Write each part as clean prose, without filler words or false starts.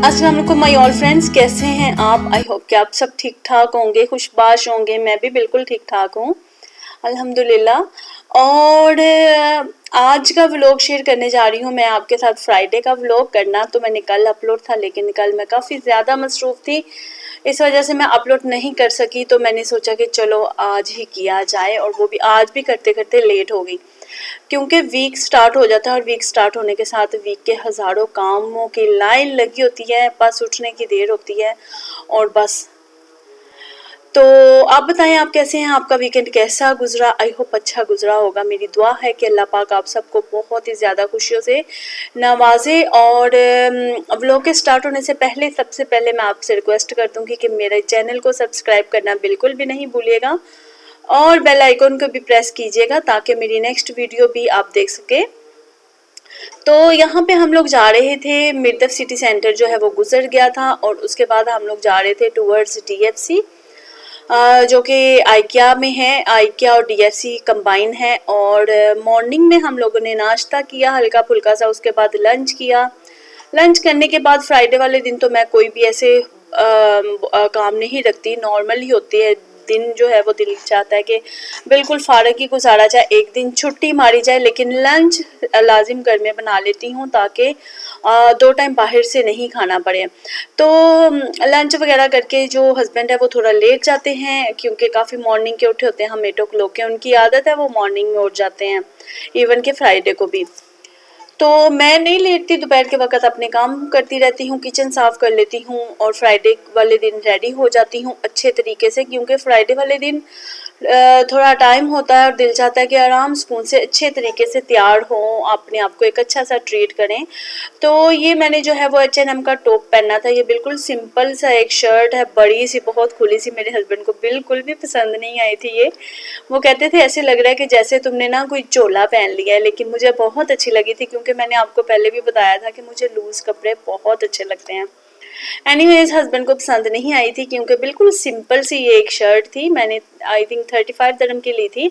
अस्सलाम वालेकुम my all friends, कैसे हैं आप? आई होप कि आप सब ठीक ठाक होंगे, खुशबाश होंगे। मैं भी बिल्कुल ठीक ठाक हूँ अल्हम्दुलिल्लाह। और आज का व्लॉग शेयर करने जा रही हूँ मैं आपके साथ। फ्राइडे का व्लॉग करना तो मैंने कल अपलोड था, लेकिन कल मैं काफ़ी ज़्यादा मसरूफ़ थी, इस वजह से मैं अपलोड नहीं कर सकी। तो मैंने सोचा कि चलो आज ही किया जाए, और वो भी आज भी करते करते लेट हो गई, क्योंकि वीक स्टार्ट हो जाता है और वीक स्टार्ट होने के साथ वीक के हज़ारों कामों की लाइन लगी होती है, बस उठने की देर होती है और बस। तो आप बताएं, आप कैसे हैं? आपका वीकेंड कैसा गुजरा? आई होप अच्छा गुजरा होगा। मेरी दुआ है कि अल्लाह पाक आप सबको बहुत ही ज़्यादा खुशियों से नवाजे। और व्लॉग के स्टार्ट होने से पहले सबसे पहले मैं आपसे रिक्वेस्ट कर दूंगी कि मेरे चैनल को सब्सक्राइब करना बिल्कुल भी नहीं भूलिएगा, और बेल आइकन को भी प्रेस कीजिएगा ताकि मेरी नेक्स्ट वीडियो भी आप देख सके। तो यहाँ पे हम लोग जा रहे थे, मिर्दफ सिटी सेंटर जो है वो गुजर गया था, और उसके बाद हम लोग जा रहे थे टूवर्ड्स डीएफसी, जो कि आइकिया में है। आइकिया और डीएफसी कंबाइन है। और मॉर्निंग में हम लोगों ने नाश्ता किया हल्का फुल्का सा, उसके बाद लंच किया। लंच करने के बाद फ्राइडे वाले दिन तो मैं कोई भी ऐसे काम नहीं रखती, नॉर्मल ही होती है दिन जो है वो। दिल चाहता है कि बिल्कुल फारग ही गुजारा जाए, एक दिन छुट्टी मारी जाए, लेकिन लंच लाजिम घर में बना लेती हूँ ताकि 2 टाइम बाहर से नहीं खाना पड़े। तो लंच वगैरह करके जो हस्बैंड है वो थोड़ा लेट जाते हैं, क्योंकि काफ़ी मॉर्निंग के उठे होते हैं। हम 8 o'clock के, उनकी आदत है, वो मॉर्निंग में उठ जाते हैं, इवन के फ्राइडे को भी। तो मैं नहीं लेटती, दोपहर के वक्त अपने काम करती रहती हूँ, किचन साफ़ कर लेती हूँ, और फ्राइडे वाले दिन रेडी हो जाती हूँ अच्छे तरीके से, क्योंकि फ्राइडे वाले दिन थोड़ा टाइम होता है और दिल चाहता है कि आराम सुकून से अच्छे तरीके से तैयार हों, अपने आप को एक अच्छा सा ट्रीट करें। तो ये मैंने जो है वो H&M का टॉप पहना था। ये बिल्कुल सिंपल सा एक शर्ट है, बड़ी सी, बहुत खुली सी। मेरे हस्बैंड को बिल्कुल भी पसंद नहीं आई थी ये। वो कहते थे ऐसे लग रहा है कि जैसे तुमने ना कोई चोला पहन लिया है, लेकिन मुझे बहुत अच्छी लगी थी, क्योंकि मैंने आपको पहले भी बताया था कि मुझे लूज़ कपड़े बहुत अच्छे लगते हैं। एनीवेज, हस्बैंड को पसंद नहीं आई थी, क्योंकि बिल्कुल सिंपल सी ये एक शर्ट थी। मैंने आई थिंक 35 dirham की ली थी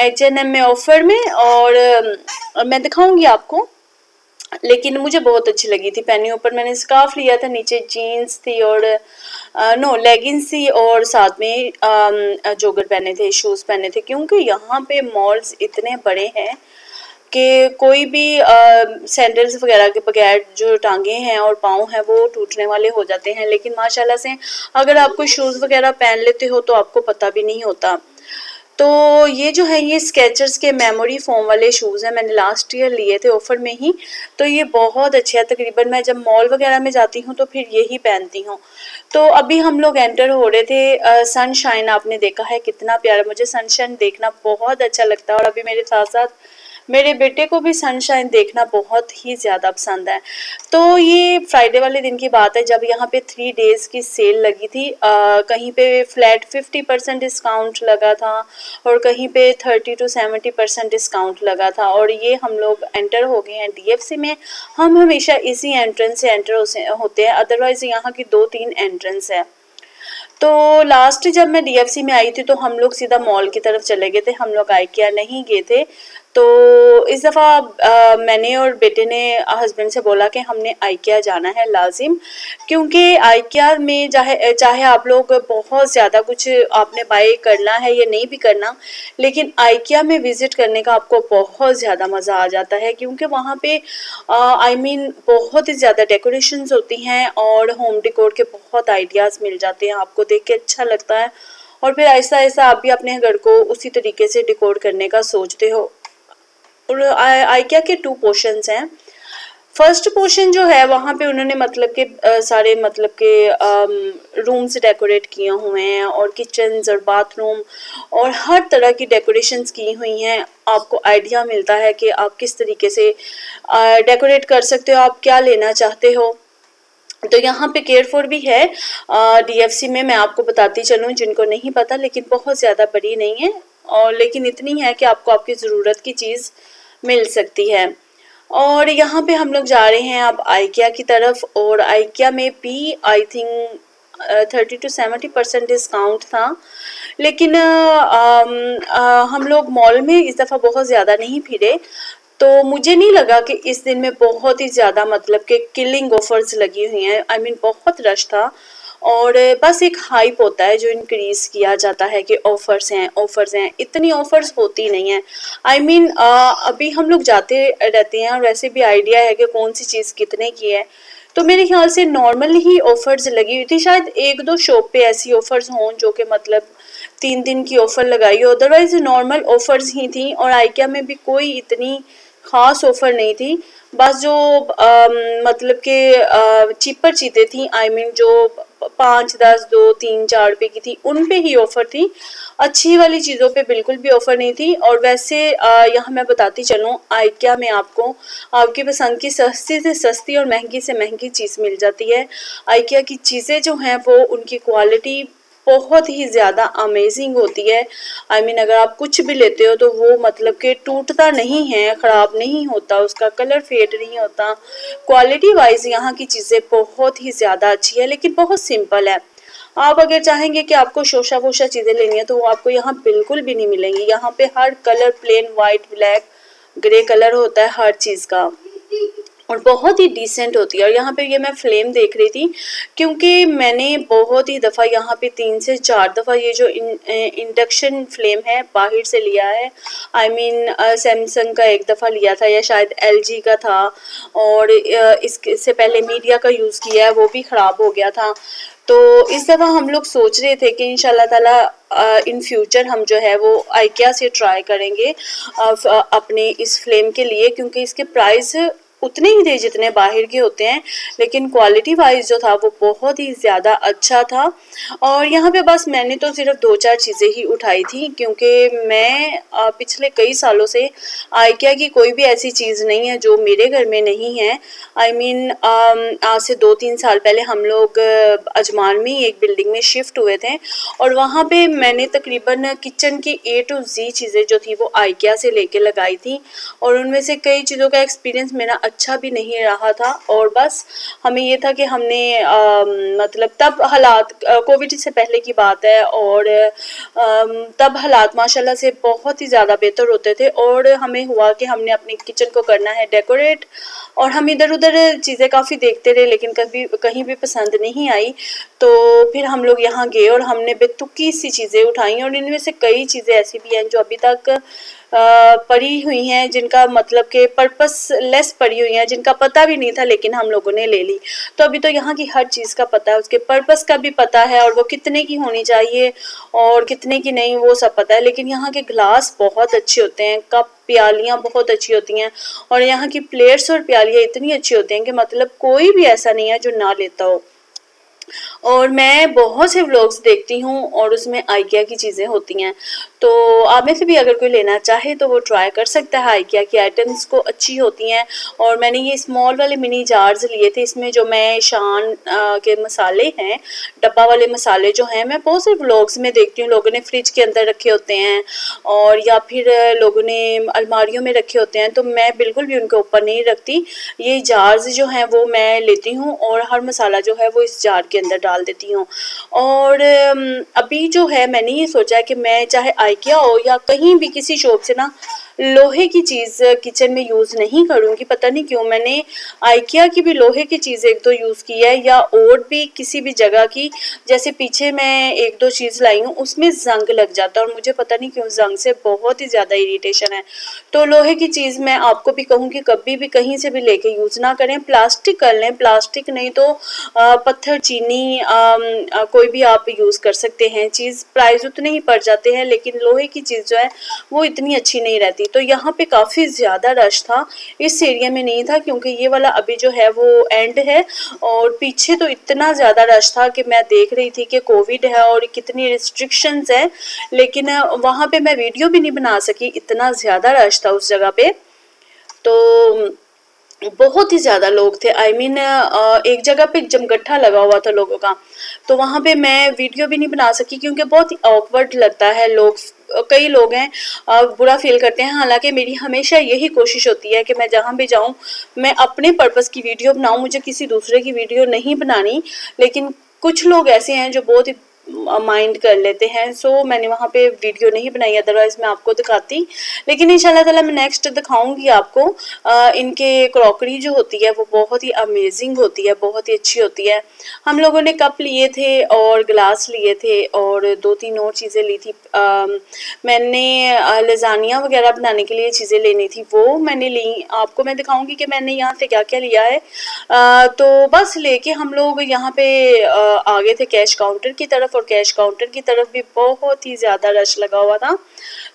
H&M में ऑफर में, और मैं दिखाऊंगी आपको, लेकिन मुझे बहुत अच्छी लगी थी पहनी। ऊपर मैंने स्कार्फ लिया था, नीचे जीन्स थी और नो लेगिंग्स थी, और साथ में जोगर पहने थे, शूज़ पहने थे, क्योंकि यहाँ पे मॉल्स इतने बड़े हैं कि कोई भी सैंडल्स वगैरह के बगैर जो टांगे हैं और पाँव हैं वो टूटने वाले हो जाते हैं। लेकिन माशाल्लाह से अगर आप कोई शूज़ वगैरह पहन लेते हो तो आपको पता भी नहीं होता। तो ये जो है, ये स्केचर्स के मेमोरी फोम वाले शूज़ हैं, मैंने लास्ट ईयर लिए थे ऑफर में ही। तो ये बहुत अच्छे हैं, तकरीबन मैं जब मॉल वगैरह में जाती हूँ तो फिर यही पहनती हूँ। तो अभी हम लोग एंटर हो रहे थे, सनशाइन आपने देखा है कितना प्यारा, मुझे सनशाइन देखना बहुत अच्छा लगता है, और अभी मेरे साथ साथ मेरे बेटे को भी सनशाइन देखना बहुत ही ज़्यादा पसंद है। तो ये फ्राइडे वाले दिन की बात है, जब यहाँ पे 3 days की सेल लगी थी। कहीं पे फ्लैट 50% डिस्काउंट लगा था, और कहीं पे 30 to 70% डिस्काउंट लगा था। और ये हम लोग एंटर हो गए हैं डीएफसी में। हम हमेशा इसी एंट्रेंस से एंटर होते हैं, अदरवाइज़ यहाँ की 2-3 एंट्रेंस है। तो लास्ट जब मैं डीएफसी में आई थी तो हम लोग सीधा मॉल की तरफ चले गए थे, हम लोग आइकिया नहीं गए थे। तो इस दफ़ा मैंने और बेटे ने हस्बैंड से बोला कि हमने आइकिया जाना है लाजिम, क्योंकि आइकिया में चाहे चाहे आप लोग बहुत ज़्यादा कुछ आपने बाय करना है या नहीं भी करना, लेकिन आइकिया में विज़िट करने का आपको बहुत ज़्यादा मज़ा आ जाता है, क्योंकि वहाँ पे आई मीन बहुत ही ज़्यादा डेकोरेशंस होती हैं, और होम डेकोर के बहुत आइडियाज़ मिल जाते हैं, आपको देख के अच्छा लगता है, और फिर ऐसा ऐसा आप भी अपने घर को उसी तरीके से डेकोर करने का सोचते हो। और आइकिया के 2 पोर्शंस हैं। फर्स्ट पोर्शन जो है वहाँ पे उन्होंने मतलब के सारे मतलब के रूम्स डेकोरेट किए हुए हैं, और किचन्स और बाथरूम और हर तरह की डेकोरेशंस की हुई हैं। आपको आइडिया मिलता है कि आप किस तरीके से डेकोरेट कर सकते हो, आप क्या लेना चाहते हो। तो यहाँ पे केयर फॉर भी है डीएफसी में, मैं आपको बताती चलूँ जिनको नहीं पता, लेकिन बहुत ज़्यादा बड़ी नहीं है, और लेकिन इतनी है कि आपको आपकी ज़रूरत की चीज़ मिल सकती है। और यहाँ पे हम लोग जा रहे हैं अब आइकिया की तरफ, और आइकिया में भी आई थिंक 30 to 70% डिस्काउंट था। लेकिन हम लोग मॉल में इस दफ़ा बहुत ज़्यादा नहीं फिरे, तो मुझे नहीं लगा कि इस दिन में बहुत ही ज़्यादा मतलब कि किलिंग ऑफर्स लगी हुई हैं। आई मीन बहुत रश था और बस एक हाइप होता है जो इंक्रीज किया जाता है कि ऑफर्स हैं, इतनी ऑफर्स होती नहीं है। आई मीन अभी हम लोग जाते रहते हैं और वैसे भी आइडिया है कि कौन सी चीज़ कितने की है। तो मेरे ख्याल से नॉर्मल ही ऑफर्स लगी हुई थी, शायद एक दो शॉप पे ऐसी ऑफर्स हों जो कि मतलब 3 दिन की ऑफर लगाई हो, अदरवाइज नॉर्मल ऑफर्स ही थी। और आइकिया में भी कोई इतनी खास ऑफर नहीं थी। बस जो मतलब कि चीपर चीज़ें थी, आई मीन जो 5, 10, 2, 3, 4 रुपए की थी, उन पे ही ऑफर थी। अच्छी वाली चीज़ों पे बिल्कुल भी ऑफर नहीं थी। और वैसे यहाँ मैं बताती चलूँ, आइकिया में आपको आपकी पसंद की सस्ती से सस्ती और महंगी से महंगी चीज़ मिल जाती है। आइकिया की चीज़ें जो हैं वो उनकी क्वालिटी बहुत ही ज़्यादा अमेजिंग होती है। आई मीन अगर आप कुछ भी लेते हो तो वो मतलब कि टूटता नहीं है, ख़राब नहीं होता, उसका कलर फेड नहीं होता। क्वालिटी वाइज यहाँ की चीज़ें बहुत ही ज़्यादा अच्छी है, लेकिन बहुत सिंपल है। आप अगर चाहेंगे कि आपको शोशा वोशा चीज़ें लेनी है तो वो आपको यहाँ बिल्कुल भी नहीं मिलेंगी। यहाँ पे हर colour plain white black grey colour होता है हर चीज़ का, और बहुत ही डिसेंट होती है। और यहाँ पे ये मैं फ्लेम देख रही थी क्योंकि मैंने बहुत ही दफ़ा यहाँ पे 3 से 4 दफ़ा ये जो इंडक्शन फ्लेम है बाहर से लिया है। आई मीन सैमसंग का एक दफ़ा लिया था या शायद एलजी का था, और इससे पहले मीडिया का यूज़ किया है, वो भी ख़राब हो गया था। तो इस दफ़ा हम लोग सोच रहे थे कि इंशाल्लाह ताला इन फ्यूचर हम जो है वो आइकिया से ट्राई करेंगे अपने इस फ्लेम के लिए, क्योंकि इसके प्राइस उतने ही थे जितने बाहर के होते हैं, लेकिन क्वालिटी वाइज जो था वो बहुत ही ज़्यादा अच्छा था। और यहाँ पे बस मैंने तो सिर्फ 2-4 चीज़ें ही उठाई थी, क्योंकि मैं पिछले कई सालों से आइकिया की कोई भी ऐसी चीज़ नहीं है जो मेरे घर में नहीं है। आई मीन आज से 2-3 साल पहले हम लोग अजमान में एक बिल्डिंग में शिफ्ट हुए थे, और वहाँ पे मैंने तकरीबन किचन की A to Z चीज़ें जो थी वो आइकिया से लेके लगाई थी, और उनमें से कई चीज़ों का एक्सपीरियंस मेरा अच्छा भी नहीं रहा था। और बस हमें ये था कि हमने मतलब तब हालात कोविड से पहले की बात है, और तब हालात माशाल्लाह से बहुत ही ज़्यादा बेहतर होते थे, और हमें हुआ कि हमने अपनी किचन को करना है डेकोरेट, और हम इधर उधर चीज़ें काफ़ी देखते रहे लेकिन कभी कहीं भी पसंद नहीं आई। तो फिर हम लोग यहाँ गए और हमने बेतुकी सी चीज़ें उठाई, और इनमें से कई चीज़ें ऐसी भी हैं जो अभी तक पड़ी हुई हैं, जिनका मतलब कि पर्पस लेस पड़ी हुई हैं, जिनका पता भी नहीं था लेकिन हम लोगों ने ले ली। तो अभी तो यहाँ की हर चीज़ का पता है, उसके पर्पस का भी पता है, और वो कितने की होनी चाहिए और कितने की नहीं वो सब पता है। लेकिन यहाँ के ग्लास बहुत अच्छे होते हैं, कप प्यालियाँ बहुत अच्छी होती हैं, और यहाँ की प्लेट्स और प्यालियाँ इतनी अच्छी होती हैं कि मतलब कोई भी ऐसा नहीं है जो ना लेता हो। और मैं बहुत से व्लॉग्स देखती हूँ और उसमें आइकिया की चीज़ें होती हैं, तो आप में से भी अगर कोई लेना चाहे तो वो ट्राई कर सकता है। आइकिया की आइटम्स को अच्छी होती हैं। और मैंने ये स्मॉल वाले मिनी जार्स लिए थे, इसमें जो मैं शान के मसाले हैं, डब्बा वाले मसाले जो हैं, मैं बहुत से व्लॉग्स में देखती हूँ लोगों ने फ्रिज के अंदर रखे होते हैं और या फिर लोगों ने अलमारियों में रखे होते हैं, तो मैं बिल्कुल भी उनके ऊपर नहीं रखती। ये जार्स जो हैं वो मैं लेती हूँ और हर मसाला जो है वो इस जार के अंदर डाल देती हूँ। और अभी जो है मैंने ये सोचा है कि मैं चाहे आइकिया हो या कहीं भी किसी शॉप से ना लोहे की चीज़ किचन में यूज़ नहीं करूँगी। पता नहीं क्यों मैंने आइकिया की भी लोहे की चीज़ एक दो यूज़ की है, या और भी किसी भी जगह की। जैसे पीछे मैं एक दो चीज़ लाई हूँ उसमें जंग लग जाता है और मुझे पता नहीं क्यों जंग से बहुत ही ज़्यादा इरिटेशन है। तो लोहे की चीज़ मैं आपको भी कहूँ कि कभी भी कहीं से भी लेके यूज़ ना करें, प्लास्टिक कर लें, प्लास्टिक नहीं तो पत्थर चीनी कोई भी आप यूज़ कर सकते हैं चीज़। प्राइस उतने ही पड़ जाते हैं लेकिन लोहे की चीज़ जो है वो इतनी अच्छी नहीं रहती। तो यहाँ पे काफ़ी ज़्यादा रश था, इस एरिया में नहीं था क्योंकि ये वाला अभी जो है वो एंड है। और पीछे तो इतना ज़्यादा रश था कि मैं देख रही थी कि कोविड है और कितनी रिस्ट्रिक्शंस हैं, लेकिन वहाँ पे मैं वीडियो भी नहीं बना सकी, इतना ज़्यादा रश था उस जगह पे। तो बहुत ही ज़्यादा लोग थे। आई मीन एक जगह पे जमगट्ठा लगा हुआ था लोगों का, तो वहाँ पे मैं वीडियो भी नहीं बना सकी क्योंकि बहुत ही ऑकवर्ड लगता है। लोग कई लोग हैं बुरा फील करते हैं, हालांकि मेरी हमेशा यही कोशिश होती है कि मैं जहाँ भी जाऊँ मैं अपने पर्पस की वीडियो बनाऊँ, मुझे किसी दूसरे की वीडियो नहीं बनानी। लेकिन कुछ लोग ऐसे हैं जो बहुत ही माइंड कर लेते हैं। सो मैंने वहाँ पे वीडियो नहीं बनाई, अदरवाइज़ मैं आपको दिखाती, लेकिन इंशाल्लाह ताला मैं नेक्स्ट दिखाऊंगी आपको। इनके क्रॉकरी जो होती है वो बहुत ही अमेजिंग होती है, बहुत ही अच्छी होती है। हम लोगों ने कप लिए थे और गिलास लिए थे और 2-3 और चीज़ें ली थी। मैंने लजानिया वगैरह बनाने के लिए चीज़ें लेनी थी, वो मैंने ली। आपको मैं दिखाऊंगी कि मैंने यहाँ से क्या क्या लिया है। तो बस लेके हम लोग यहाँ पे आ गए थे कैश काउंटर की तरफ, और कैश काउंटर की तरफ भी बहुत ही ज़्यादा रश लगा हुआ था।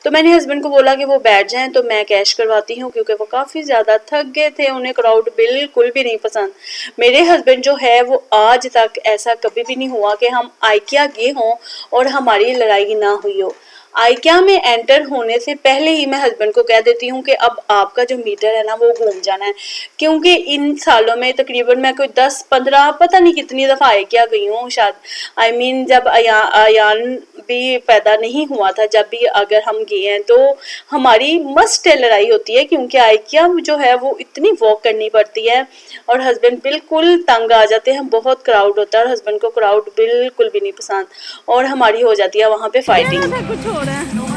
तो मैंने हस्बैंड को बोला कि वो बैठ जाएं तो मैं कैश करवाती हूँ, क्योंकि वो काफ़ी ज़्यादा थक गए थे, उन्हें क्राउड बिल्कुल भी नहीं पसंद। मेरे हस्बैंड जो है वो आज तक ऐसा कभी भी नहीं हुआ कि हम आइकिया गए हों और हमारी लड़ाई ना हुई हो। आइकिया में एंटर होने से पहले ही मैं हस्बैंड को कह देती हूँ कि अब आपका जो मीटर है ना वो घूम जाना है, क्योंकि इन सालों में तकरीबन मैं कोई 10-15 पता नहीं कितनी दफ़ा आइकिया गई हूँ शायद। आई मीन जब अयान भी पैदा नहीं हुआ था, जब भी अगर हम गए हैं तो हमारी मस्ट लड़ाई होती है, क्योंकि आइकिया जो है वो इतनी वॉक करनी पड़ती है और हस्बैंड बिल्कुल तंग आ जाते हैं, बहुत क्राउड होता है और हस्बैंड को क्राउड बिल्कुल भी नहीं पसंद, और हमारी हो जाती है वहाँ पे फाइटिंग। कुछ हो रहा है।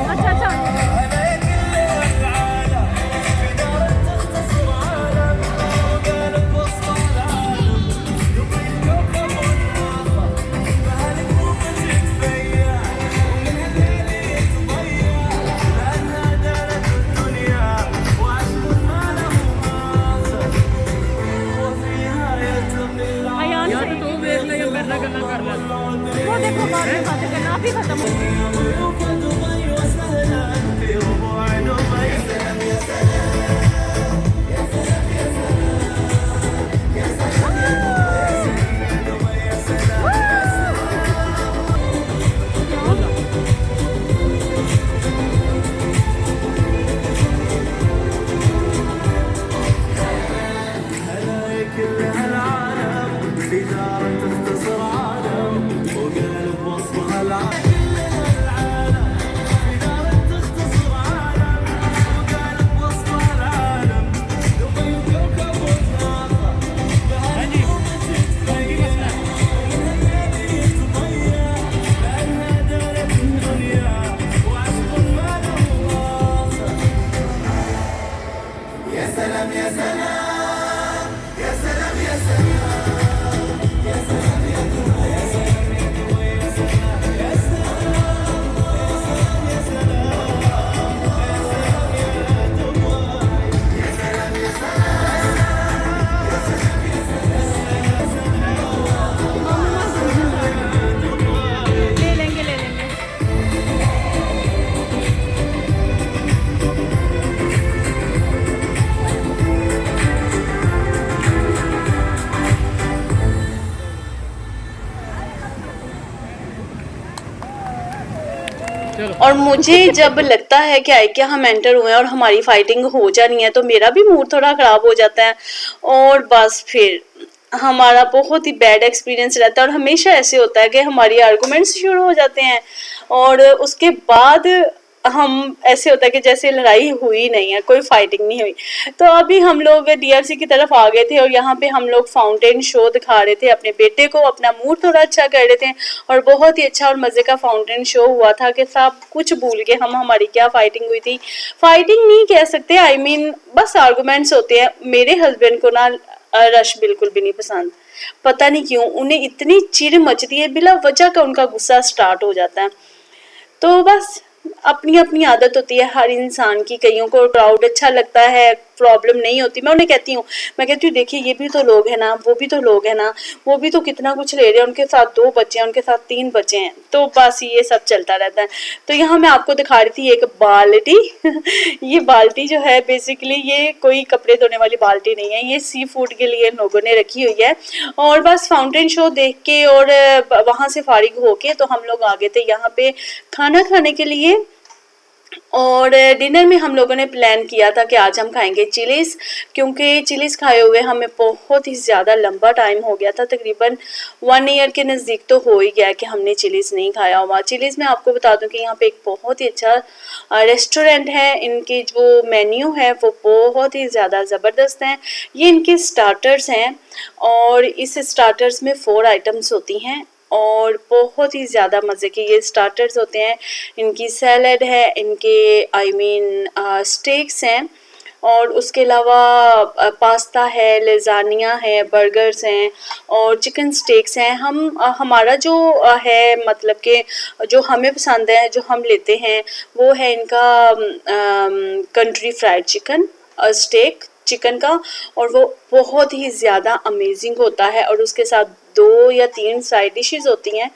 अच्छा अच्छा। अयान से तो देख ले, ये मेरा गला कर ले। वो देखो बाद में बातें करना, आप ही खत्म हो। ले लेंगे ले लेंगे। और मुझे जब लगता है कि आइकिया हम एंटर हुए और हमारी फाइटिंग हो जानी है तो मेरा भी मूड थोड़ा खराब हो जाता है, और बस फिर हमारा बहुत ही बैड एक्सपीरियंस रहता है। और हमेशा ऐसे होता है कि हमारी आर्गुमेंट्स शुरू हो जाते हैं और उसके बाद हम ऐसे होता है कि जैसे लड़ाई हुई नहीं है, कोई फाइटिंग नहीं हुई। तो अभी हम लोग डीआरसी की तरफ आ गए थे और यहाँ पे हम लोग फाउंटेन शो दिखा रहे थे अपने बेटे को, अपना मूड थोड़ा अच्छा कर रहे थे, और बहुत ही अच्छा और मज़े का फाउंटेन शो हुआ था कि सब कुछ भूल के हम हमारी क्या फाइटिंग हुई थी, फाइटिंग नहीं कह सकते, आई मीन बस आर्गूमेंट्स होते हैं। मेरे हस्बैंड को ना रश बिल्कुल भी नहीं पसंद, पता नहीं क्यों, उन्हें इतनी चिढ़ मचती है, बिला वजह का उनका गुस्सा स्टार्ट हो जाता है। तो बस अपनी अपनी आदत होती है हर इंसान की, कईयों को क्राउड अच्छा लगता है, प्रॉब्लम नहीं होती। मैं उन्हें कहती हूँ, मैं कहती हूँ देखिए ये भी तो लोग हैं ना, वो भी तो लोग हैं ना, वो भी तो कितना कुछ ले रहे हैं, उनके साथ 2 बच्चे हैं, उनके साथ 3 बच्चे हैं, तो बस ये सब चलता रहता है। तो यहाँ मैं आपको दिखा रही थी एक बाल्टी ये बाल्टी जो है बेसिकली ये कोई कपड़े धोने वाली बाल्टी नहीं है, ये सी फूड के लिए लोगों ने रखी हुई है। और बस फाउंटेन शो देख के और वहाँ से फारिग होके तो हम लोग आ गए थे यहाँ पे खाना खाने के लिए। और डिनर में हम लोगों ने प्लान किया था कि आज हम खाएंगे चिलीज़, क्योंकि चिलीज़ खाए हुए हमें बहुत ही ज़्यादा लंबा टाइम हो गया था, तकरीबन 1 ईयर के नज़दीक तो हो ही गया कि हमने चिलीज़ नहीं खाया हुआ। चिलीज़ में आपको बता दूं कि यहाँ पे एक बहुत ही अच्छा रेस्टोरेंट है, इनकी जो मेन्यू है वो बहुत ही ज़्यादा ज़बरदस्त हैं। ये इनके स्टार्टर्स हैं और इस स्टार्टर्स में 4 आइटम्स होती हैं और बहुत ही ज़्यादा मज़े के ये स्टार्टर्स होते हैं। इनकी सैलड है, इनके स्टेक्स हैं और उसके अलावा पास्ता है, लेज़ानिया है, बर्गर्स हैं और चिकन स्टेक्स हैं। हमारा जो है मतलब कि जो हमें पसंद है, जो हम लेते हैं वो है इनका country fried chicken steak chicken का, और वो बहुत ही ज़्यादा अमेजिंग होता है और उसके साथ 2 या 3 साइड डिशेस होती हैं।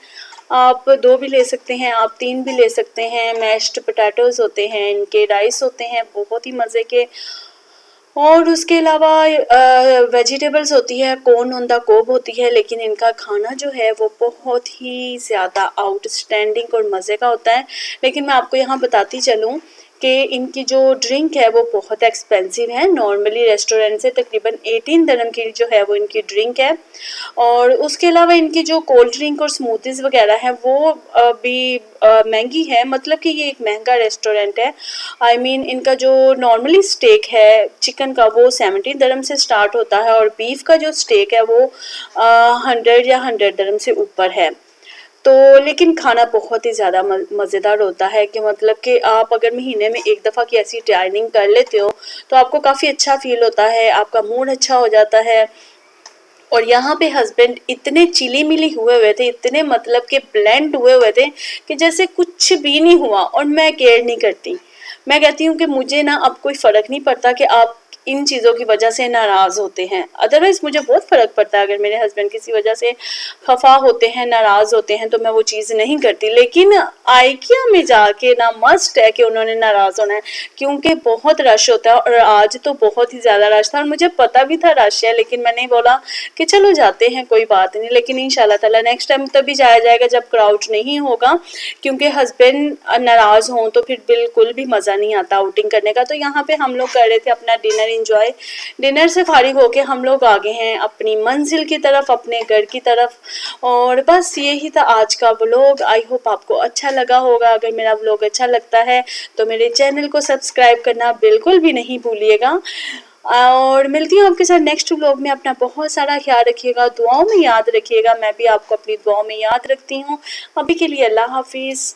आप 2 भी ले सकते हैं, आप 3 भी ले सकते हैं। मैश्ड पोटैटोज़ होते हैं, इनके राइस होते हैं बहुत ही मज़े के, और उसके अलावा वेजिटेबल्स होती है, कॉर्न ऑन द कोब होती है। लेकिन इनका खाना जो है वो बहुत ही ज़्यादा आउटस्टैंडिंग और मज़े का होता है। लेकिन मैं आपको यहाँ बताती चलूँ कि इनकी जो ड्रिंक है वो बहुत एक्सपेंसिव है। नॉर्मली रेस्टोरेंट से तकरीबन 18 दिरहम की जो है वो इनकी ड्रिंक है, और उसके अलावा इनकी जो कोल्ड ड्रिंक और स्मूदीज़ वगैरह है वो भी महंगी है। मतलब कि ये एक महंगा रेस्टोरेंट है। I mean, इनका जो नॉर्मली स्टेक है चिकन का वो 70 दिरहम से स्टार्ट होता है और बीफ का जो स्टेक है वो 100 या 100 दिरहम से ऊपर है। तो लेकिन खाना बहुत ही ज़्यादा मज़ेदार होता है कि मतलब कि आप अगर महीने में एक दफ़ा की ऐसी डाइनिंग कर लेते हो तो आपको काफ़ी अच्छा फील होता है, आपका मूड अच्छा हो जाता है। और यहाँ पे हस्बैंड इतने चिली मिली हुए थे, इतने मतलब कि ब्लेंड हुए थे कि जैसे कुछ भी नहीं हुआ। और मैं केयर नहीं करती, मैं कहती हूँ कि मुझे ना अब कोई फ़र्क नहीं पड़ता कि आप इन चीज़ों की वजह से नाराज़ होते हैं। अदरवाइज़ मुझे बहुत फ़र्क पड़ता है, अगर मेरे हस्बैंड किसी वजह से खफा होते हैं, नाराज़ होते हैं तो मैं वो चीज़ नहीं करती। लेकिन आइकिया में जाके ना मस्ट है कि उन्होंने नाराज़ होना है, क्योंकि बहुत रश होता है और आज तो बहुत ही ज़्यादा रश था और मुझे पता भी था रश है, लेकिन मैंने बोला कि चलो जाते हैं, कोई बात नहीं। लेकिन इंशाल्लाह ताला नेक्स्ट टाइम तभी जाया जाएगा जब क्राउड नहीं होगा, क्योंकि हस्बैंड नाराज़ हों तो फिर बिल्कुल भी मज़ा नहीं आता आउटिंग करने का। तो यहाँ पे हम लोग कर रहे थे अपना डिनर इंजॉय। डिनर से फारिग होके हम लोग आ गए हैं अपनी मंजिल की तरफ, अपने घर की तरफ। और बस यही था आज का व्लॉग। आई होप आपको अच्छा लगा होगा। अगर मेरा व्लॉग अच्छा लगता है तो मेरे चैनल को सब्सक्राइब करना बिल्कुल भी नहीं भूलिएगा। और मिलती हूँ आपके साथ नेक्स्ट व्लॉग में। अपना बहुत सारा ख्याल रखिएगा, दुआओं में याद रखिएगा। मैं भी आपको अपनी दुआओं में याद रखती हूँ। अभी के लिए अल्लाह हाफिज़।